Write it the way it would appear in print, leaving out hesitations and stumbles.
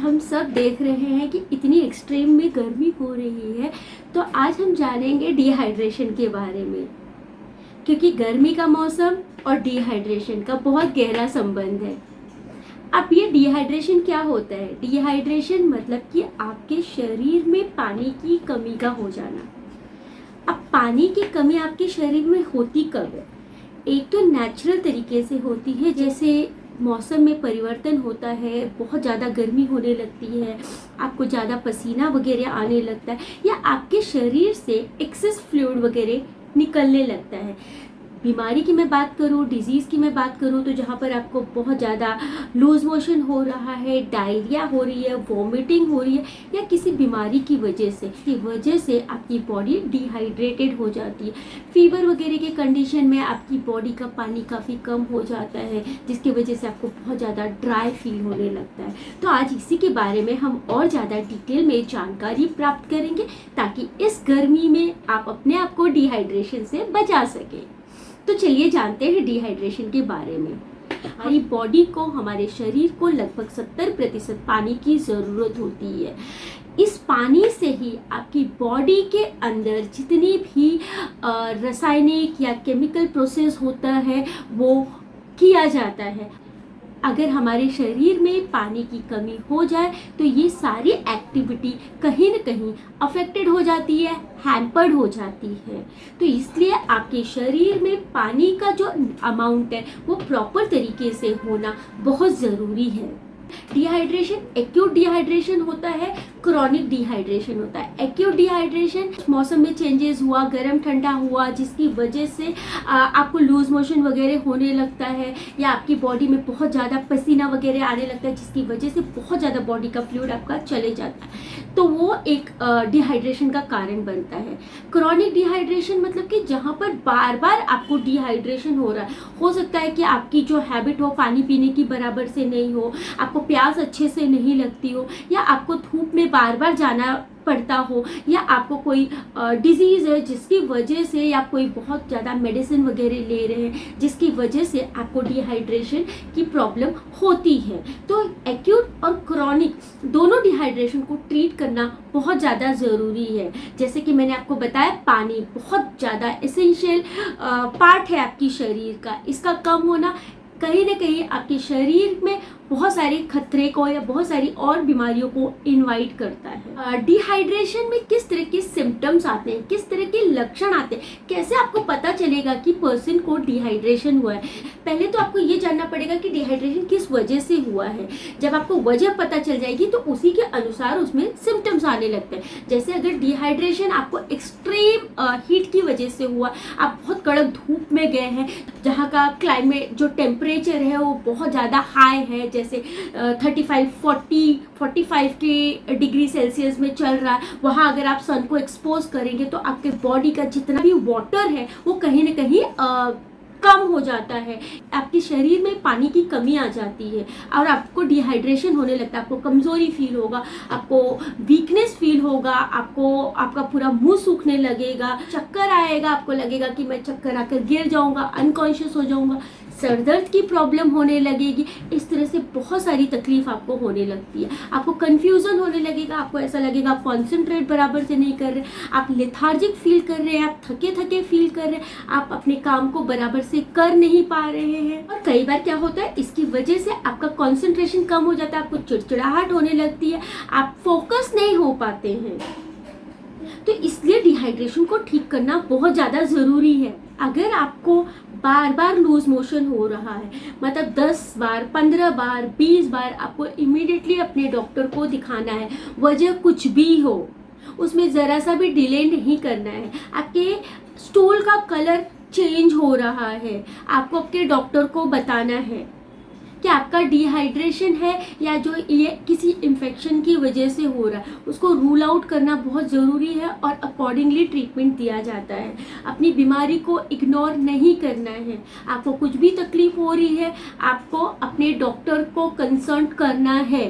हम सब देख रहे हैं कि इतनी एक्सट्रीम में गर्मी हो रही है, तो आज हम जानेंगे डिहाइड्रेशन के बारे में, क्योंकि गर्मी का मौसम और डिहाइड्रेशन का बहुत गहरा संबंध है। अब ये डिहाइड्रेशन क्या होता है? डिहाइड्रेशन मतलब कि आपके शरीर में पानी की कमी का हो जाना। अब पानी की कमी आपके शरीर में होती कब है? एक तो नेचुरल तरीके से होती है, जैसे मौसम में परिवर्तन होता है, बहुत ज़्यादा गर्मी होने लगती है, आपको ज़्यादा पसीना वगैरह आने लगता है, या आपके शरीर से एक्सेस फ्लूइड वगैरह निकलने लगता है। बीमारी की मैं बात करूँ, डिजीज़ की मैं बात करूँ, तो जहाँ पर आपको बहुत ज़्यादा लूज मोशन हो रहा है, डायरिया हो रही है, वॉमिटिंग हो रही है, या किसी बीमारी की वजह से आपकी बॉडी डिहाइड्रेटेड हो जाती है। फीवर वगैरह के कंडीशन में आपकी बॉडी का पानी काफ़ी कम हो जाता है, जिसकी वजह से आपको बहुत ज़्यादा ड्राई फील होने लगता है। तो आज इसी के बारे में हम और ज़्यादा डिटेल में जानकारी प्राप्त करेंगे, ताकि इस गर्मी में आप अपने आप को डिहाइड्रेशन से बचा सकें। तो चलिए जानते हैं डिहाइड्रेशन के बारे में। हमारी बॉडी को, हमारे शरीर को लगभग 70% पानी की ज़रूरत होती है। इस पानी से ही आपकी बॉडी के अंदर जितनी भी रासायनिक या केमिकल प्रोसेस होता है वो किया जाता है। अगर हमारे शरीर में पानी की कमी हो जाए तो ये सारी एक्टिविटी कहीं न कहीं अफेक्टेड हो जाती है, हैम्पर्ड हो जाती है। तो इसलिए आपके शरीर में पानी का जो अमाउंट है वो प्रॉपर तरीके से होना बहुत ज़रूरी है। डिहाइड्रेशन एक्यूट डिहाइड्रेशन होता है, क्रॉनिक डिहाइड्रेशन होता है। एक्यूट डिहाइड्रेशन मौसम में चेंजेस हुआ, गर्म ठंडा हुआ, जिसकी वजह से आपको लूज मोशन वगैरह होने लगता है, या आपकी बॉडी में बहुत ज़्यादा पसीना वगैरह आने लगता है, जिसकी वजह से बहुत ज़्यादा बॉडी का फ्लूइड आपका चले जाता है, तो वो एक डिहाइड्रेशन का कारण बनता है। क्रॉनिक डिहाइड्रेशन मतलब कि जहाँ पर बार बार आपको डिहाइड्रेशन हो रहा है। हो सकता है कि आपकी जो हैबिट हो पानी पीने की बराबर से नहीं हो, आपको प्यास अच्छे से नहीं लगती हो, या आपको धूप में बार बार जाना पड़ता हो, या आपको कोई डिजीज़ है जिसकी वजह से, या कोई बहुत ज़्यादा मेडिसिन वगैरह ले रहे हैं जिसकी वजह से आपको डिहाइड्रेशन की प्रॉब्लम होती है। तो एक्यूट और क्रॉनिक दोनों डिहाइड्रेशन को ट्रीट करना बहुत ज़्यादा ज़रूरी है। जैसे कि मैंने आपको बताया, पानी बहुत ज़्यादा एसेंशियल पार्ट है आपकी शरीर का। इसका कम होना कहीं ना कहीं आपके शरीर में बहुत सारे खतरे को या बहुत सारी और बीमारियों को इनवाइट करता है। डिहाइड्रेशन में किस तरह के सिम्टम्स आते हैं, किस तरह के लक्षण आते हैं, कैसे आपको पता चलेगा कि पर्सन को डिहाइड्रेशन हुआ है? पहले तो आपको ये जानना पड़ेगा कि डिहाइड्रेशन किस वजह से हुआ है। जब आपको वजह पता चल जाएगी तो उसी के अनुसार उसमें सिम्टम्स आने लगते हैं। जैसे अगर डिहाइड्रेशन आपको एक्सट्रीम हीट की वजह से हुआ, आप बहुत कड़क धूप में गए हैं, जहाँ का क्लाइमेट जो टेम्परेचर है वो बहुत ज़्यादा हाई है, जैसे 35, 40, 45 के डिग्री सेल्सियस में चल रहा है, वहाँ अगर आप सन को एक्सपोज करेंगे तो आपके बॉडी का जितना भी वाटर है वो कहीं ना कहीं कम हो जाता है, आपके शरीर में पानी की कमी आ जाती है और आपको डिहाइड्रेशन होने लगता है। आपको कमज़ोरी फील होगा, आपको वीकनेस फील होगा, आपको आपका पूरा मुंह सूखने लगेगा, चक्कर आएगा, आपको लगेगा कि मैं चक्कर आकर गिर जाऊंगा, अनकॉन्शियस हो जाऊंगा, सर दर्द की प्रॉब्लम होने लगेगी। इस तरह से बहुत सारी तकलीफ आपको होने लगती है। आपको कन्फ्यूज़न होने लगेगा, आपको ऐसा लगेगा आप कॉन्सेंट्रेट बराबर से नहीं कर रहे, आप लेथार्जिक फील कर रहे हैं, आप थके थके फील कर रहे हैं, आप अपने काम को बराबर से कर नहीं पा रहे हैं। और कई बार क्या होता है, इसकी वजह से आपका कॉन्सेंट्रेशन कम हो जाता है, आपको चिड़चिड़ाहट होने लगती है, आप फोकस नहीं हो पाते हैं। तो इसलिए डिहाइड्रेशन को ठीक करना बहुत ज़्यादा ज़रूरी है। अगर आपको बार बार लूज मोशन हो रहा है, मतलब 10 बार, 15 बार, 20 बार, आपको इमीडिएटली अपने डॉक्टर को दिखाना है। वजह कुछ भी हो, उसमें ज़रा सा भी डिले नहीं करना है। आपके स्टूल का कलर चेंज हो रहा है, आपको अपने डॉक्टर को बताना है कि आपका डिहाइड्रेशन है या जो ये किसी इन्फेक्शन की वजह से हो रहा है, उसको रूल आउट करना बहुत ज़रूरी है और अकॉर्डिंगली ट्रीटमेंट दिया जाता है। अपनी बीमारी को इग्नोर नहीं करना है। आपको कुछ भी तकलीफ हो रही है, आपको अपने डॉक्टर को कंसल्ट करना है।